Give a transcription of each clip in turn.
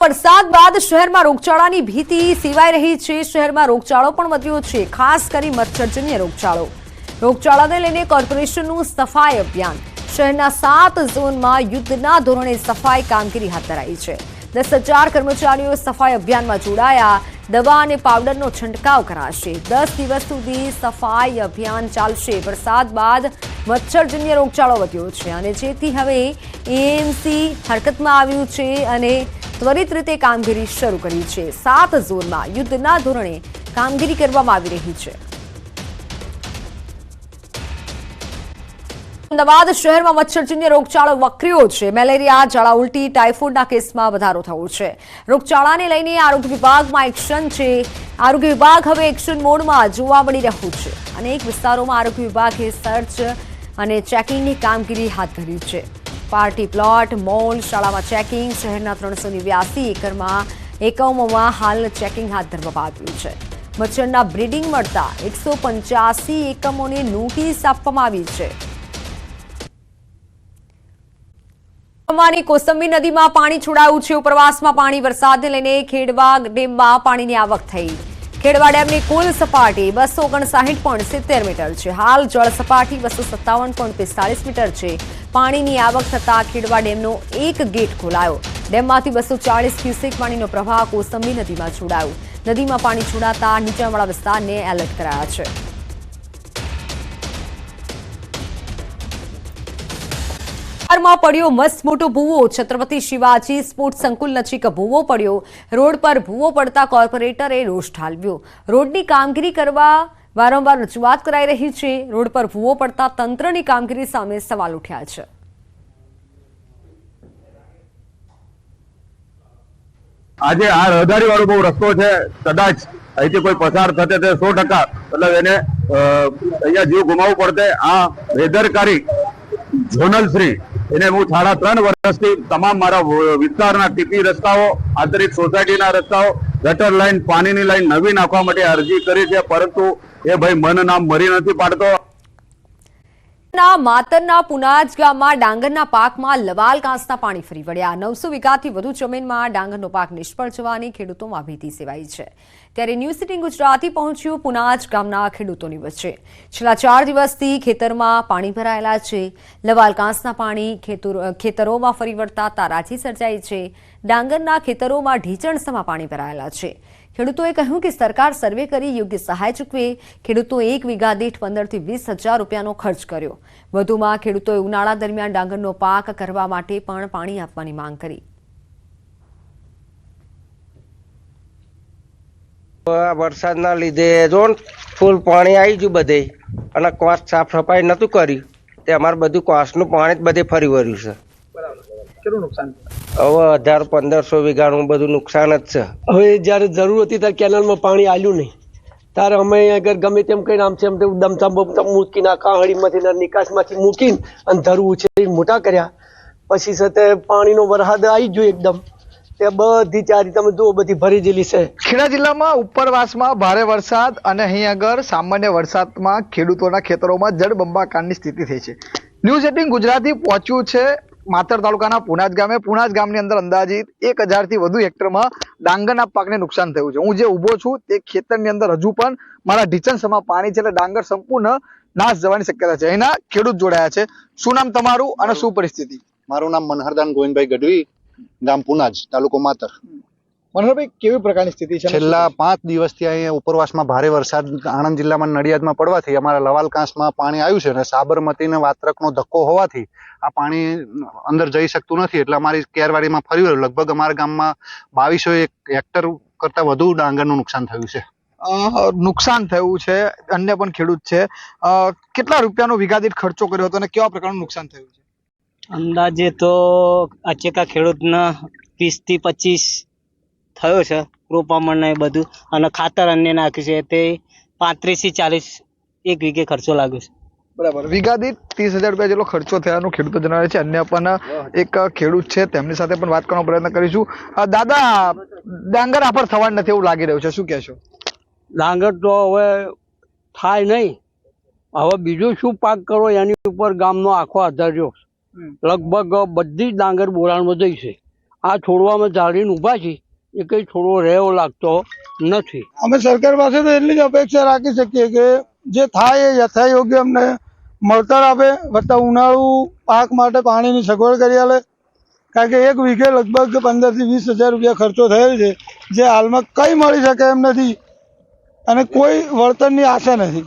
વરસાદ બાદ શહેરમાં રોગચાળાની ભીતિ સેવાઈ રહી છે। શહેરમાં રોગચાળો પણ વધ્યો છે, ખાસ કરી મચ્છરજન્ય રોગચાળો। રોગચાળાને લઈને કોર્પોરેશનનું સફાઈ અભિયાન। શહેરના 7 ઝોનમાં યુદ્ધના ધોરણે સફાઈ કામગીરી હાથ ધરાઈ છે। 10,000 કર્મચારીઓ સફાઈ અભિયાનમાં જોડાયા। દવા અને પાવડરનો છંટકાવ કરાશે। 10 દિવસ સુધી સફાઈ અભિયાન ચાલશે। વરસાદ બાદ મચ્છરજન્ય રોગચાળો વધ્યો છે અને જેથી હવે એએમસી હરકતમાં આવ્યું છે અને त्वरित रीते कामगीरी शुरू करी है। 7 झोन में युद्धना धोरणे कामगीरी करवामां आवी रही है। अमदावाद शहर में मच्छरजन्य रोगचाळो वकर्यो है। मेलेरिया, झाड़ा उल्टी, टाइफोइडना केस में वधारो थयो छे। रोगचाळाने लईने आरोग्य विभाग में एक्शन है। आरोग्य विभाग हवे एक्शन मोड में जोवा मळी रह्युं छे। अनेक विस्तारों में आरोग्य विभागे सर्च और चेकिंगनी कामगीरी हाथ धरी है। पार्टी प्लॉट, मॉल, शाला में चेकिंग। शहरना 382 एकमों में हाल चेकिंग हाथ धरवामां आव्युं छे। मच्छरना ब्रीडिंग मळता 185 एकमोने नोटिस आपवामां आवी छे। कोसंबी नदी में पाणी छोड़ायुं छे। उपरवास में पाणी। वरसादने लईने खेड़वा डेम में पाणीनी आवक थई। खेड़वा डेमनी कुल सपाटी 259.70 मीटर है। हाल जल सपाटी 257.45 मीटर है। पाणीनी आवक थता खेड़वा डेमनो एक गेट खोलायो। डेममांथी 240 क्यूसेक पाणीनो प्रवाह कोसंबी नदी में छोड़ायो। नदी में पाणी छोड़ाता नीचाणवाळा विस्तारने एलर्ट कराया है। में पड़्यो मस्त मोटो भूवो। छत्रपति शिवाजी स्पोर्ट्स संकुल नजीक भूवो पड़्यो। रोड पर भूवो पड़ता कोर्पोरेटरे रोष ठालव्यो। रोडनी कामगीरी करवा वारंवार रजूआत कराई रही है। रोड पर भूवो पड़ता तंत्रनी कामगीरी सामे सवाल उठ्या छे। आज आ रहदारी वाळो बहु रस्तो है, कदाच અહીંથી કોઈ પસાર થતે તે 100% मतलब એને અહીંયા જીવ ગુમાવવું પડતે। આ બેદરકારી ઝોનલ શ્રી એને હું 3.5 વર્ષથી તમામ મારા વિસ્તારના ટીપી રસ્તાઓ, આંતરિક સોસાયટીના રસ્તાઓ, ગટર લાઈન, પાણીની લાઈન નવી નાખવા માટે અરજી કરી છે, પરંતુ એ ભાઈ મન નામ મરી નથી પાડતો। માતરના પુનાજ ગામમાં ડાંગરના પાકમાં લવાલ કાંસના પાણી ફરી વળ્યા। 900 વીઘાથી વધુ જમીનમાં ડાંગરનો પાક નિષ્ફળ જવાની ખેડૂતોમાં ભીતિ સેવાઈ છે। ત્યારે ન્યૂઝ 18 ગુજરાતી પહોંચ્યું પુનાજ ગામના ખેડૂતોની વચ્ચે। છેલ્લા 4 દિવસથી ખેતરમાં પાણી ભરાયેલા છે। લવાલ કાંસના પાણી ખેતરોમાં ફરી વળતા તારાજી સર્જાઈ છે। ડાંગરના ખેતરોમાં ઢીચણસમાં પાણી ભરાયેલા છે। ખેડૂતોએ કહ્યું કે સરકાર સર્વે કરી યોગ્ય સહાય ચૂકવે। ખેડૂતો 1 વીઘા દીઠ 15 થી 20 હજાર રૂપિયાનો ખર્ચ કર્યો। વધુમાં ખેડૂતોએ ઉનાળા દરમિયાન ડાંગરનો પાક કરવા માટે પણ પાણી આપવાની માંગ કરી। વરસાદના લીધે જો ફૂલ પાણી આવી ગયું બધે અને કોસ સાફ સફાઈ નતું કર્યું તે અમાર બધું કોસનું પાણી જ બધે ફરી વળ્યું છે। કેટલું નુકસાન? હવે 1000-1500 વીઘાનું બધું નુકસાન જ છે। હવે જ્યારે જરૂર હતી ત્યારે કેનાલમાં પાણી આવ્યું નહીં, ત્યારે અમે અગર ગમે તેમ કહીને આમ છે એમ દમચમ મૂકીને કાહળીમાંથી નિકાસમાંથી મૂકીને અને ધરું ઉછેરીને મોટા કર્યા। પછી છે તે પાણીનો વરસાદ આવી ગયો એકદમ, તે બધી ચારી તમે જુઓ બધી ભરી ગયેલી છે। ખેડા જિલ્લામાં ઉપરવાસમાં ભારે વરસાદ અને અહીં આગળ સામાન્ય વરસાદમાં ખેડૂતોના ખેતરોમાં જળબંબાકારની સ્થિતિ થઈ છે। ન્યૂઝ 18 ગુજરાતી પહોંચ્યું છે માતર તાલુકાના પુનાજ ગામે। પુનાજ ગામની અંદર અંદાજિત 1000 થી વધુ હેક્ટરમાં ડાંગરના પાકને નુકસાન થયું છે। હું જે ઊભો છું તે ખેતરની અંદર હજુ પણ મારા ઢીચણસમાં પાણી છે, એટલે ડાંગર સંપૂર્ણ નાશ જવાની શક્યતા છે। એના ખેડૂત જોડાયા છે। શું નામ તમારું અને શું પરિસ્થિતિ? મારું નામ મનહરદાન ગોવિંદભાઈ ગઢવી, ગામ પુનાજ, તાલુકો માતર। મનોહરભાઈ, કેવી પ્રકારની સ્થિતિ છે? છેલ્લા 5 દિવસથી અહીંયા ઉપરવાસમાં ભારે વરસાદ આણંદ જિલ્લામાં નડિયાદમાં પડવાથી અમારા લવાલ કાંસમાં પાણી આવ્યું છે અને સાબરમતી અને વાત્રકનો ધક્કો હોવાથી આ પાણી અંદર જઈ શકતું નથી, એટલે અમારી કેરવાડીમાં ફરી વળ્યું। લગભગ અમારા ગામમાં 2200 હેક્ટર કરતા વધુ ડાંગરનું નુકસાન થયું છે। નુકસાન થયું છે, અન્ય પણ ખેડૂત છે। કેટલા રૂપિયાનો વીઘા દીઠ ખર્ચો કર્યો હતો અને કેવા પ્રકારનું નુકસાન થયું છે? અંદાજે તો આચેકા ખેડૂતના 20 થી 25 થયો છે। રોપામણ ને બધું અને ખાતર અન્ય નાખ્યું છે તે 35 થી 40 એક વીઘે ખર્ચો લાગ્યો છે। બરાબર, વીઘા દીઠ 30,000 રૂપિયા જેટલો ખર્ચો થયાનું ખેડૂતો જણાવે છે। અન્ય પણ એક ખેડૂત છે, તેમની સાથે પણ વાત કરવાનો પ્રયત્ન કરીશું। દાદા, ડાંગર આફર થવાનું નથી એવું લાગી રહ્યું છે, શું કહેશો? ડાંગર તો હવે થાય નહીં, હવે બીજું શું પાક કરો એની ઉપર ગામનો આખો આધાર રહ્યો। લગભગ બધી ડાંગર બોરાણમાં જઈ છે। આ છોડવામાં ચાલીને ઊભા છીએ એ કંઈ છોડવો રહે એવો લાગતો નથી. અમે સરકાર પાસે તો એટલી જ અપેક્ષા રાખી શકીએ કે જે થાય એ યથાયોગ્ય અમને મળતર આપે, વત્તા ઉનાળુ પાક માટે પાણીની સગવડ કરી આલે. કારણ કે એક વીઘે લગભગ 15 થી 20 હજાર રૂપિયા ખર્ચો થયેલ છે, જે હાલમાં કંઈ મળી શકે એમ નથી અને કોઈ વળતરની આશા નથી.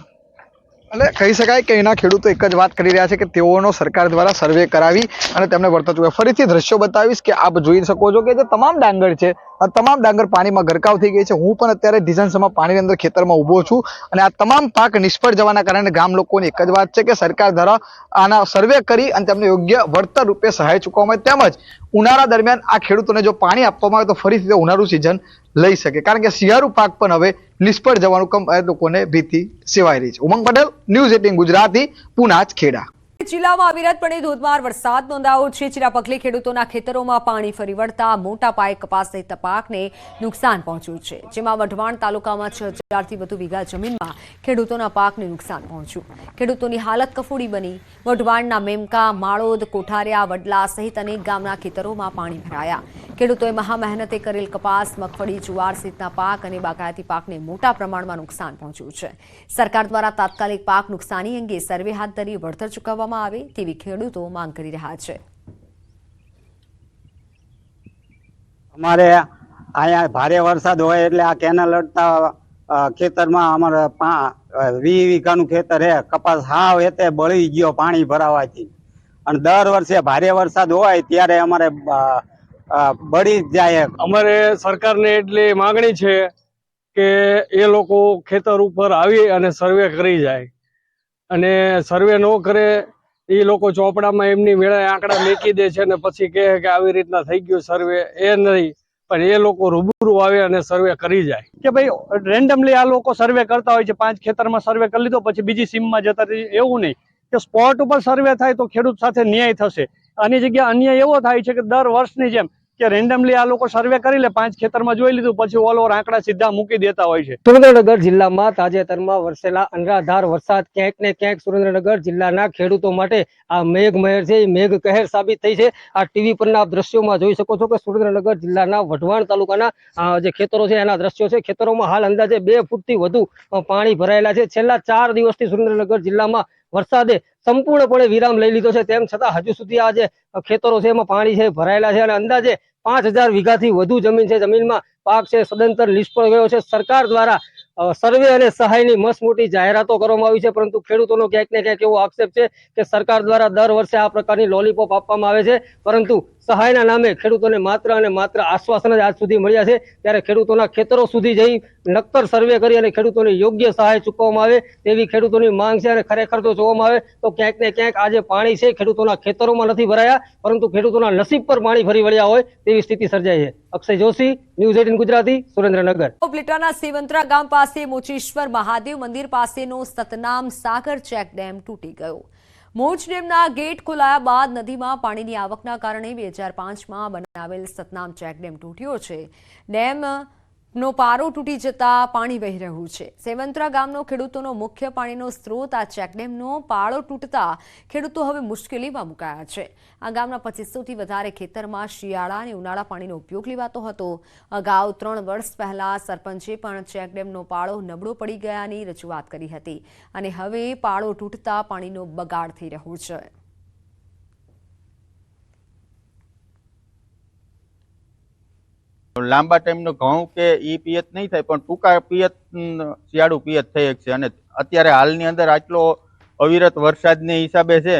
એટલે કહી શકાય કે એના ખેડૂતો એક જ વાત કરી રહ્યા છે કે તેઓનો સરકાર દ્વારા સર્વે કરાવી અને તેમને વળતર ચૂકવે. ફરીથી દ્રશ્યો બતાવીશ કે આપ જોઈ શકો છો કે જે તમામ ડાંગર છે આ તમામ ડાંગર પાણીમાં ગરકાવ થઈ ગઈ છે. હું પણ અત્યારે ઢીસણસમાં પાણીની અંદર ખેતરમાં ઊભો છું અને આ તમામ પાક નિષ્ફળ જવાના કારણે ગામ લોકોની એક જ વાત છે કે સરકાર દ્વારા આના સર્વે કરી અને તેમને યોગ્ય વળતર રૂપે સહાય ચૂકવવામાં આવે, તેમજ ઉનાળા દરમિયાન આ ખેડૂતોને જો પાણી આપવામાં આવે તો ફરીથી ઉનાળુ સિઝન લઈ શકે, કારણ કે શિયાળુ પાક પણ હવે નિષ્ફળ જવાનું લોકોને ભીતિ સેવાઈ રહી છે. ઉમંગ પટેલ, ન્યૂઝ 18 ગુજરાતી, પુનાજ, ખેડા. જિલ્લામાં અવિરતપણે ધોધમાર વરસાદ નોંધાયો છે. જેના પગલે ખેડૂતોના ખેતરોમાં પાણી ફરી વળતા મોટા પાયે કપાસ સહિત પાકને નુકસાન પહોંચ્યું છે. જેમાં વઢવાણ તાલુકામાં 6000 થી વધુ વીઘા જમીનમાં ખેડૂતોના પાકને નુકસાન પહોંચ્યું. ખેડૂતોની હાલત કફોડી બની. વઢવાણના મેમકા, માળોદ, કોઠારિયા, વડલા સહિત અનેક ગામના ખેતરોમાં પાણી ભરાયા. ખેડૂતોએ મહા મહેનતે કરેલ કપાસ, મગફળી, જુવાર સહિતના પાક અને બાગાયતી પાકને મોટા પ્રમાણમાં નુકસાન પહોંચ્યું છે. સરકાર દ્વારા તાત્કાલિક પાક નુકસાની અંગે સર્વે હાથ ધરી વળતર ચૂકવવામાં આવે તેવી ખેડૂતો માંગ કરી રહ્યા છે. અમારે અહીંયા ભારે વરસાદ હોય એટલે આ કેનાલ અડતા ખેતરમાં અમારે 20 વીઘાનું ખેતર હે, કપાસ હાવ એતે બળી ગયો પાણી ભરાવાથી. અને દર વર્ષે ભારે વરસાદ હોય ત્યારે અમારે બળી જ જાય. અમારે સરકારને એટલી માગણી છે કે એ લોકો ખેતર ઉપર આવી અને સર્વે કરી જાય, અને સર્વે ન કરે એ લોકો ચોપડામાં એમની મેળે આંકડા મેકી દે છે અને પછી કહે કે આવી રીતના થઈ ગયું સર્વે. એ નહીં, પણ એ લોકો રૂબરૂ આવે અને સર્વે કરી જાય. કે ભાઈ રેન્ડમલી આ લોકો સર્વે કરતા હોય છે, 5 ખેતરમાં સર્વે કરી લીધો પછી બીજી સીમમાં જતા રહે, એવું નહીં. કે સ્પોટ ઉપર સર્વે થાય તો ખેડૂત સાથે ન્યાય થશે. આની જગ્યા અન્યાય એવો થાય છે કે દર વર્ષની જેમ કે રેન્ડમલી આ લોકો સર્વે કરી લે, 5 ખેતરમાં જોઈ લીધું પછી ઓલ ઓવર આંકડા સીધા મૂકી દેતા હોય છે. સુરેન્દ્રનગર જિલ્લામાં તાજેતરમાં વરસેલા અનરાધાર વરસાદ ક્યાંક ને ક્યાંક સુરેન્દ્રનગર જિલ્લાના ખેડૂતો માટે આ મેઘમહેર છે, મેઘ કહેર સાબિત થઈ છે. આ ટીવી પરના દ્રશ્યોમાં જોઈ શકો છો કે સુરેન્દ્રનગર જિલ્લાના વઢવાણ તાલુકાના જે ખેતરો છે એના દ્રશ્યો છે. ખેતરોમાં હાલ અંદાજે 2 ફૂટથી વધુ પાણી ભરાયેલા છે. છેલ્લા 4 દિવસથી સુરેન્દ્રનગર જિલ્લામાં વરસાદે સંપૂર્ણપણે વિરામ લઈ લીધો છે. તેમ છતાં હજુ સુધી આ જે ખેતરો છે એમાં પાણી છે ભરાયેલા છે અને અંદાજે 5000 વીઘાથી વધુ જમીન છે, જમીનમાં પાક છે સદંતર નિષ્ફળ ગયો છે. સરકાર દ્વારા સર્વે અને સહાયની મસમોટી જાહેરાતો કરવામાં આવી છે, પરંતુ ખેડૂતોનો ક્યાંક ને ક્યાંક એવો આક્ષેપ છે કે સરકાર દ્વારા દર વર્ષે આ પ્રકારની લોલીપોપ આપવામાં આવે છે, પરંતુ સહાયના નામે ખેડૂતોને માત્ર અને માત્ર આશ્વાસન જ આજ સુધી મળ્યા છે. ત્યારે ખેડૂતોના ખેતરો સુધી જઈ નક્કર સર્વે કરી અને ખેડૂતોને યોગ્ય સહાય ચૂકવવામાં આવે તેવી ખેડૂતોની માંગ છે. અને ખરેખર જો જોવામાં આવે તો ક્યાંક ને ક્યાંક આજે પાણી છે ખેડૂતોના ખેતરોમાં નથી ભરાયા, પરંતુ ખેડૂતોના નસીબ પર પાણી ફરી વળ્યા હોય તેવી સ્થિતિ સર્જાઈ છે. અક્ષય જોશી, ન્યૂઝ 18 ગુજરાતી, સુરેન્દ્રનગર. ઉપલેટાના સેવંત્રા ગામ પાસે મોચેશ્વર મહાદેવ મંદિર પાસેનો સતનામ સાગર ચેક ડેમ તૂટી ગયો. મોજ ડેમના ગેટ ખોલાયા બાદ નદીમાં પાણીની આવકના કારણે 2005માં બનાવેલ સતનામ ચેક ડેમ તૂટ્યો છે. ડેમનો પારો તૂટી જતા પાણી વહી રહ્યું છે. સેવંત્રા ગામનો ખેડૂતોનો મુખ્ય પાણીનો સ્ત્રોત આ ચેકડેમનો પાળો તૂટતા ખેડૂતો હવે મુશ્કેલીમાં મુકાયા છે. આ ગામના 2500થી વધારે ખેતરમાં શિયાળા અને ઉનાળા પાણીનો ઉપયોગ લેવાતો હતો. અગાઉ 3 વર્ષ પહેલા સરપંચે પણ ચેકડેમનો પાળો નબળો પડી ગયાની રજૂઆત કરી હતી અને હવે પાળો તૂટતા પાણીનો બગાડ થઈ રહ્યો છે. લાંબા ટાઈમનું ઘઉં કે ઈ પિયત નહીં થાય, પણ ટૂંકા પિયત શિયાળુ પિયત થઈ શકશે. અને અત્યારે હાલની અંદર આટલો અવિરત વરસાદને હિસાબે છે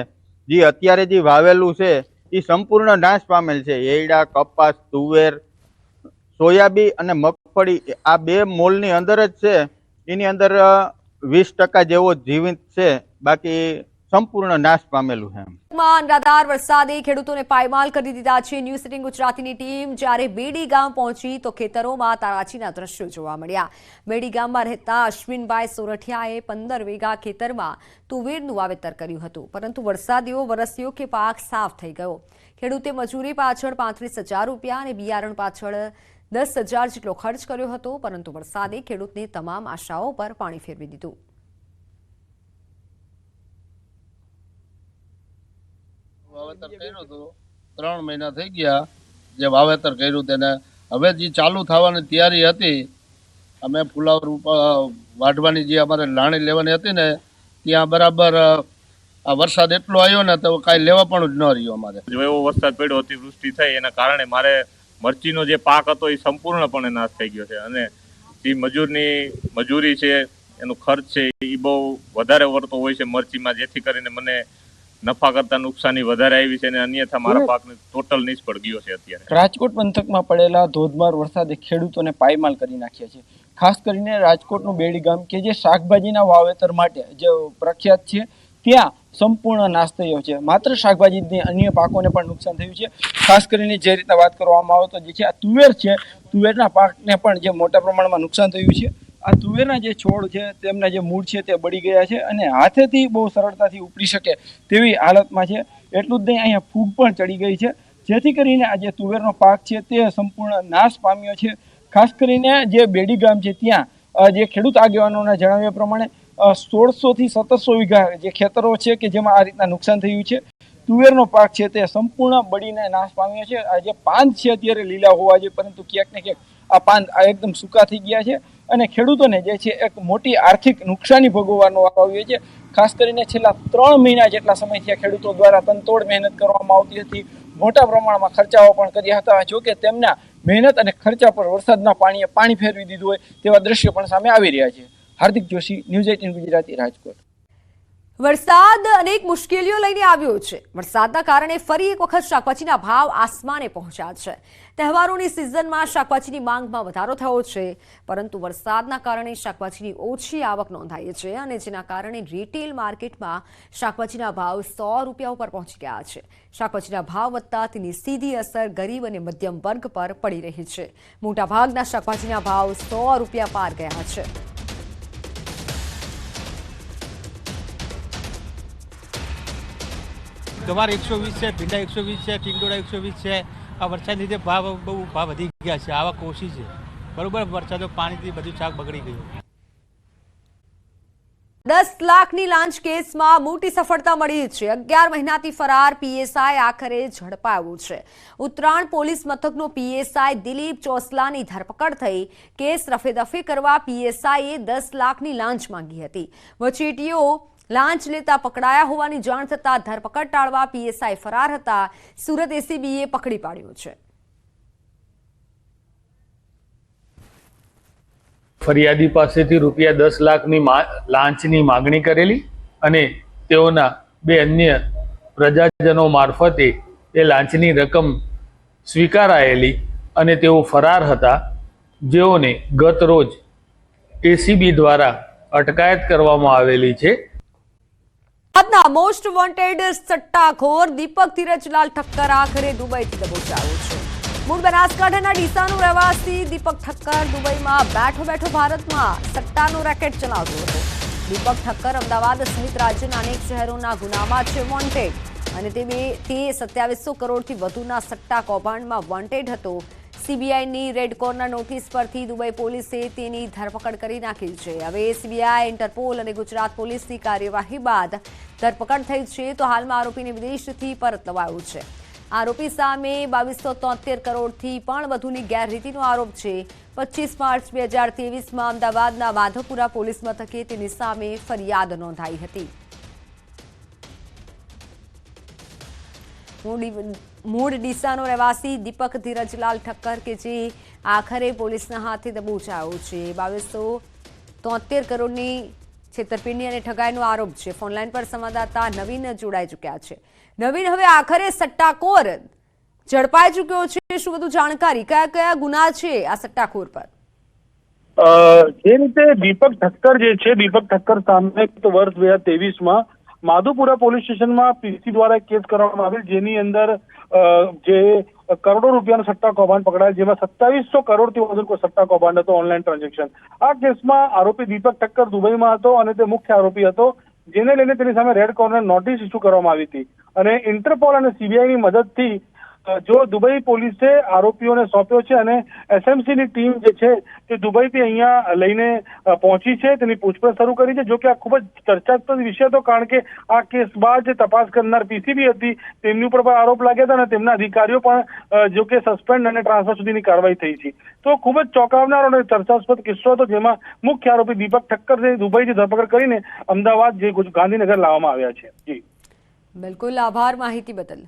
જે અત્યારે જે વાવેલું છે એ સંપૂર્ણ નાશ પામેલ છે. એરડા, કપાસ, તુવેર, સોયાબી અને મગફળી આ 2 મોલની અંદર જ છે. એની અંદર 20% જેવો જીવિત છે, બાકી સંપૂર્ણ નાશ પામેલું છે. અનરાધાર વરસાદે ખેડૂતોને પાયમાલ કરી દીધા છે. ન્યૂઝ 18 ગુજરાતીની ટીમ જ્યારે બેડી ગામ પહોંચી તો ખેતરોમાં તારાજીના દ્રશ્યો જોવા મળ્યા. બેડી ગામમાં રહેતા અશ્વિનભાઈ સોરઠિયાએ 15 વીઘા ખેતરમાં તુવેરનું વાવેતર કર્યું હતું, પરંતુ વરસાદ એવો વરસ્યો કે પાક સાફ થઈ ગયો. ખેડૂતે મજૂરી પાછળ 35,000 રૂપિયા અને બિયારણ પાછળ 10,000 જેટલો ખર્ચ કર્યો હતો, પરંતુ વરસાદે ખેડૂતની તમામ આશાઓ પર પાણી ફેરવી દીધું. વાવેતર કર્યું હતું, 3 મહિના થઈ ગયા જે વાવેતર કર્યું તેને હવે જે ચાલુ થવાની તૈયારી હતી, અમે ફુલાવર વાઢવાની જે અમારે લાણી લેવાની હતી ને ત્યાં બરાબર આ વરસાદ એટલો આવ્યો ને તો કાંઈ લેવા પણ જ ન રહ્યો અમારે. જો એવો વરસાદ પડ્યો, અતિવૃષ્ટિ થઈ એના કારણે મારે મરચીનો જે પાક હતો એ સંપૂર્ણપણે નાશ થઈ ગયો છે અને જે મજૂરી છે એનો ખર્ચ છે એ બહુ વધારે વળતો હોય છે મરચીમાં, જેથી કરીને મને નફા કરતા નુકસાની વધારે આવી છે અને અન્યથા મારા પાકને ટોટલ નિષ્ફળ ગયો છે. અત્યારે રાજકોટ પંથકમાં પડેલા ધોધમાર વરસાદે ખેડૂતોને પાયમાલ કરી નાખ્યા છે. ખાસ કરીને રાજકોટનું બેડી ગામ કે જે શાકભાજીના વાવેતર માટે જે પ્રખ્યાત છે ત્યાં સંપૂર્ણ નાશ થયો છે. માત્ર શાકભાજી અન્ય પાકોને પણ નુકસાન થયું છે. ખાસ કરીને જે રીતના વાત કરવામાં આવે તો જે છે આ તુવેર છે, તુવેરના પાકને પણ જે મોટા પ્રમાણમાં નુકસાન થયું છે. આ તુવેરના જે છોડ છે તેમના જે મૂળ છે તે બળી ગયા છે અને હાથેથી બહુ સરળતાથી ઉપડી શકે તેવી હાલતમાં છે. એટલું જ નહીં, અહીંયા ફૂગ પણ ચડી ગઈ છે, જેથી કરીને આ જે તુવેરનો પાક છે તે સંપૂર્ણ નાશ પામ્યો છે. ખાસ કરીને જે બેડી ગામ છે ત્યાં જે ખેડૂત આગેવાનોના જણાવ્યા પ્રમાણે 1600 થી 1700 વીઘા જે ખેતરો છે કે જેમાં આ રીતના નુકસાન થયું છે. તુવેરનો પાક છે તે સંપૂર્ણ બળીને નાશ પામ્યો છે. આ જે પાન છે અત્યારે લીલા હોવા જોઈએ, પરંતુ ક્યાંક ને ક્યાંક આ પાન એકદમ સૂકા થઈ ગયા છે અને ખેડૂતોને જે છે એક મોટી આર્થિક નુકસાની ભોગવવાનો વારો આવ્યો છે. ખાસ કરીને છેલ્લા 3 મહિના જેટલા સમયથી ખેડૂતો દ્વારા તનતોડ મહેનત કરવામાં આવતી હતી, મોટા પ્રમાણમાં ખર્ચાઓ પણ કર્યા હતા. જો કે તેમના મહેનત અને ખર્ચા પર વરસાદના પાણીએ પાણી ફેરવી દીધું હોય તેવા દ્રશ્યો પણ સામે આવી રહ્યા છે. હાર્દિક જોશી, ન્યૂઝ 18 ગુજરાતી, રાજકોટ. વરસાદ અનેક મુશ્કેલીઓ લઈને આવ્યો છે. વરસાદના કારણે ફરી એક વખત શાકભાજીના ભાવ આસમાને પહોંચ્યા છે. તહેવારોની સિઝનમાં શાકભાજીની માંગમાં વધારો થયો છે, પરંતુ વરસાદના કારણે શાકભાજીની ઓછી આવક નોંધાઈ છે અને જેના કારણે રિટેલ માર્કેટમાં શાકભાજીના ભાવ 100 રૂપિયા ઉપર પહોંચી ગયા છે. શાકભાજીના ભાવ વધતા તેની સીધી અસર ગરીબ અને મધ્યમ વર્ગ પર પડી રહી છે. મોટાભાગના શાકભાજીના ભાવ 100 રૂપિયા પાર ગયા છે. ગવાર 120 છે, ભીંડા 120 છે, ટીંડોળા 120 છે. આ વરસાદ લીધે ભાવ વધી ગયા છે, આવક ઓછી છે. બરોબર, વરસાદો પાણીથી બધું શાક બગડી ગયું. 10 લાખની લાંચ કેસમાં મોટી સફળતા મળી છે. 11 મહિનાથી ફરાર પીએસઆઈ આખરે ઝડપાયો છે. ઉત્તરાયણ પોલીસ મથકનો પીએસઆઈ દિલીપ ચોસલાની ધરપકડ થઈ. કેસ રફેદફી કરવા પીએસઆઈએ 10 લાખની લાંચ માંગી હતી. વચેટીઓ લાંચ લેતા પકડાયા હોવાની જાણ થતા ધરપકડ ટાળવા પીએસઆઈ ફરાર હતા. સુરત એસીબીએ પકડી પાડ્યો છે. ફરિયાદી પાસેથી રૂપિયા 10 લાખની લાંચની માગણી કરેલી અને તેઓના 2 અન્ય પ્રજાજનો મારફતે એ લાંચની રકમ સ્વીકારાયેલી અને તેઓ ફરાર હતા, જેઓને ગત રોજ એસીબી દ્વારા અટકાયત કરવામાં આવેલી છે. ગુજરાતના મોસ્ટ વોન્ટેડ સટ્ટાખોર દીપક ધીરજલાલ ઠક્કર આખરે દુબઈથી દબોચાયો છે. મૂળ બનાસકાંઠાના ડીસાનો રહેવાસી દીપક ઠક્કર દુબઈમાં બેઠો ભારતમાં સટ્ટાનો રેકેટ ચલાવતો હતો. દીપક ઠક્કર અમદાવાદ સહિત રાજ્યના અનેક શહેરોના ગુનામાં છે વોન્ટેડ અને તે 2700 કરોડથી વધુના સટ્ટા કૌભાંડમાં વોન્ટેડ હતો. સીબીઆઈની રેડ કોર્નર નોટિસ પરથી દુબઈ પોલીસે તેની ધરપકડ કરી નાખી છે. હવે સીબીઆઈ, ઇન્ટરપોલ અને ગુજરાત પોલીસની કાર્યવાહી બાદ ધરપકડ થઈ છે, તો હાલમાં આરોપીને વિદેશથી પરત લવાયો છે. આરોપી સામે 2273 કરોડથી પણ વધુની ગેરરીતિનો આરોપ છે. 25 માર્ચ 2023માં અમદાવાદના માધવપુરા પોલીસ મથકે તેની સામે ફરિયાદ નોંધાઈ હતી. મૂળ ડીસાનો રહેવાસી દીપક ધીરજલાલ ઠક્કર કે જે આખરે પોલીસના હાથે દબોચાયો છે. 2273 કરોડની છેતરપિંડી અને ઠગાઈનો આરોપ છે. ફોનલાઈન પર સંવાદદાતા નવીન જોડાઈ ચૂક્યા છે. નવીન, હવે આખરે સટ્ટાખોર ઝડપાઈ ચૂક્યો છે. શું બધું જાણકારી, કયા ગુના છે આ સટ્ટાખોર પર? જે રીતે દીપક ઠક્કર જે છે, દીપક ઠક્કર સામે વર્ષ 2023માં માધુપુરા પોલીસ સ્ટેશનમાં પીસી દ્વારા કેસ કરવામાં આવેલ, જેની અંદર જે કરોડો રૂપિયાનો સટ્ટા કૌભાંડ પકડાયેલ, જેમાં 2700 કરોડથી વધુ સટ્ટા કૌભાંડ હતો, ઓનલાઈન ટ્રાન્ઝેક્શન. આ કેસમાં આરોપી દીપક ઠક્કર દુબઈમાં હતો અને તે મુખ્ય આરોપી હતો, જેને લઈને તેની સામે રેડ કોર્નર નોટિસ ઇસ્યુ કરવામાં આવી હતી અને ઇન્ટરપોલ અને સીબીઆઈની મદદથી જો દુબઈ પોલીસે આરોપીઓને સોંપ્યો છે અને એસએમસી ની ટીમ જે છે તે દુબઈથી અહીંયા લઈને પહોંચી છે, તેની પૂછપરછ શરૂ કરી છે. જો કે આ ખૂબ જ ચર્ચાસ્પદ વિષય હતો, કારણ કે આ કેસ બાદ જે તપાસ કરનાર પીસીબી હતી તેમની ઉપર પણ આરોપ લાગ્યા હતા અને તેમના અધિકારીઓ પણ જો કે સસ્પેન્ડ અને ટ્રાન્સફર સુધીની કાર્યવાહી થઈ છે. તો ખૂબ જ ચોંકાવનારો અને ચર્ચાસ્પદ કિસ્સો હતો, જેમાં મુખ્ય આરોપી દીપક ઠક્કર દુબઈથી ધરપકડ કરીને અમદાવાદ જે ગાંધીનગર લાવવામાં આવ્યા છે. જી બિલકુલ, આભાર માહિતી બદલ.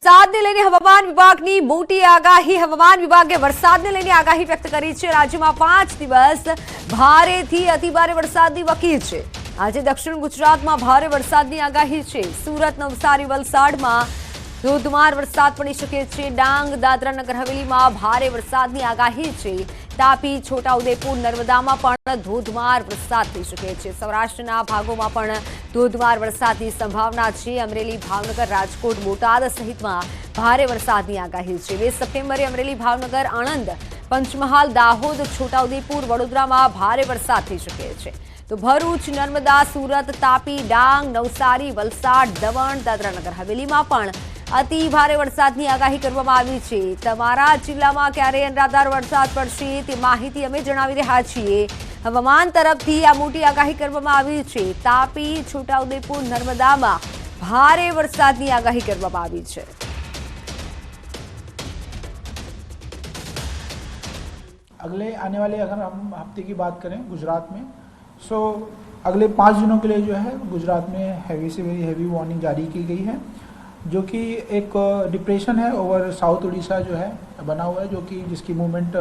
વરસાદને લઈને હવામાન વિભાગની મોટી આગાહી. હવામાન વિભાગે વરસાદને લઈને આગાહી વ્યક્ત કરી છે. રાજ્યમાં 5 દિવસ ભારેથી અતિભારે વરસાદની વકી છે. આજે દક્ષિણ ગુજરાતમાં ભારે વરસાદની આગાહી છે. સુરત, નવસારી, વલસાડમાં ધોધમાર વરસાદ પડી શકે છે. ડાંગ, દાદરા નગર હવેલીમાં ભારે વરસાદની આગાહી છે. તાપી, છોટાઉદેપુર, નર્મદામાં પણ ધોધમાર વરસાદ થઈ શકે છે. સૌરાષ્ટ્રના ભાગોમાં પણ ધોધમાર વરસાદની સંભાવના છે. અમરેલી, ભાવનગર, રાજકોટ, બોટાદ સહિતમાં ભારે વરસાદની આગાહી છે. 2 સપ્ટેમ્બરે અમરેલી, ભાવનગર, આણંદ, પંચમહાલ, દાહોદ, છોટાઉદેપુર, વડોદરામાં ભારે વરસાદ થઈ શકે છે. તો ભરૂચ, નર્મદા, સુરત, તાપી, ડાંગ, નવસારી, વલસાડ, દમણ, દાદરાનગર હવેલીમાં પણ અતિ ભારે વરસાદની આગાહી કરવામાં આવી છે. તમારા જિલ્લામાં ક્યારે અનરાધાર વરસાદ પડશે તે માહિતી અમે જણાવી રહ્યા છીએ. હવામાન તરફથી આ મોટી આગાહી કરવામાં આવી છે. તાપી, છોટાઉદેપુર, નર્મદામાં ભારે વરસાદની આગાહી કરવામાં આવી છે. अगले आने वाले अगर हम हफ्ते की बात करें गुजरात में, सो अगले 5 दिनों के लिए जो है गुजरात में हैवी से वेरी हैवी वार्निंग जारी की गई है, जो कि एक डिप्रेशन है ओवर साउथ उड़ीसा जो है बना हुआ है, जो कि जिसकी movement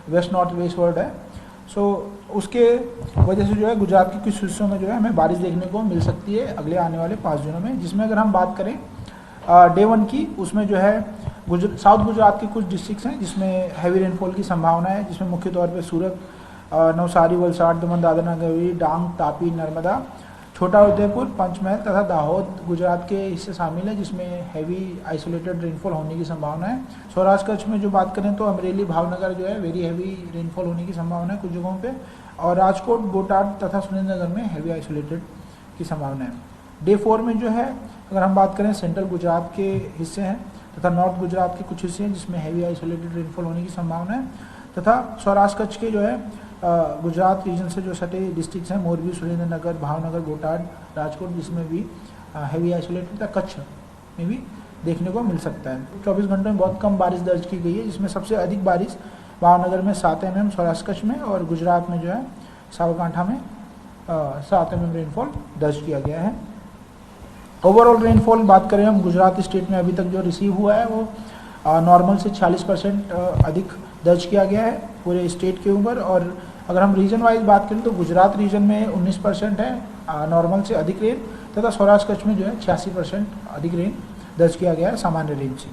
west north west word है. सो उसके वजह से जो है गुजरात के कुछ हिस्सों में जो है हमें बारिश देखने को मिल सकती है अगले आने वाले 5 दिनों में. जिसमें अगर हम बात करें डे 1 की, उसमें जो है साउथ गुजरात के कुछ डिस्ट्रिक्ट्स हैं जिसमें हैवी रेनफॉल की संभावना है, जिसमें मुख्य तौर पे सूरत, नवसारी, वलसाड़, दमन, दादरा नगर हवेली, डांग, तापी, नर्मदा, छोटा उदयपुर, पंचमहल तथा दाहोद गुजरात के हिस्से शामिल है, जिसमें हैवी आइसोलेटेड रेनफॉल होने की संभावना है. सौराष्ट्र कच्छ में जो बात करें तो अमरेली, भावनगर जो है वेरी हैवी रेनफॉल होने की संभावना है कुछ जगहों पे, और राजकोट, बोटाद तथा सुरेंद्रनगर में हैवी आइसोलेटेड की संभावना है. डे 4 में जो है अगर हम बात करें सेंट्रल गुजरात के हिस्से हैं तथा नॉर्थ गुजरात के कुछ हिस्से हैं जिसमें हैवी आइसोलेटेड रेनफॉल होने की संभावना है, तथा सौराष्ट्र कच्छ के जो है गुजरात रीजन से जो सटे डिस्ट्रिक्ट्स हैं मोरबी, सुरेंद्रनगर, भावनगर, बोटाद, राजकोट, जिसमें भी हैवी आइसोलेटेड तथा कच्छ में भी देखने को मिल सकता है. 24 घंटों में बहुत कम बारिश दर्ज की गई है, जिसमें सबसे अधिक बारिश भावनगर में 7 mm, सौराष्ट्र कच्छ में, और गुजरात में जो है साबरकांठा में 7 mm रेनफॉल दर्ज किया गया है. ओवरऑल रेनफॉल बात करें हम गुजरात स्टेट में अभी तक जो रिसीव हुआ है वो नॉर्मल से 40% अधिक दर्ज किया गया है पूरे स्टेट के ऊपर. और अगर हम रीजन वाइज बात करें तो गुजरात रीजन में 19% है नॉर्मल से अधिक रेन, तथा सौराष्ट्र कच्छ में जो है 86% अधिक रेन दर्ज किया गया है सामान्य रेंज से.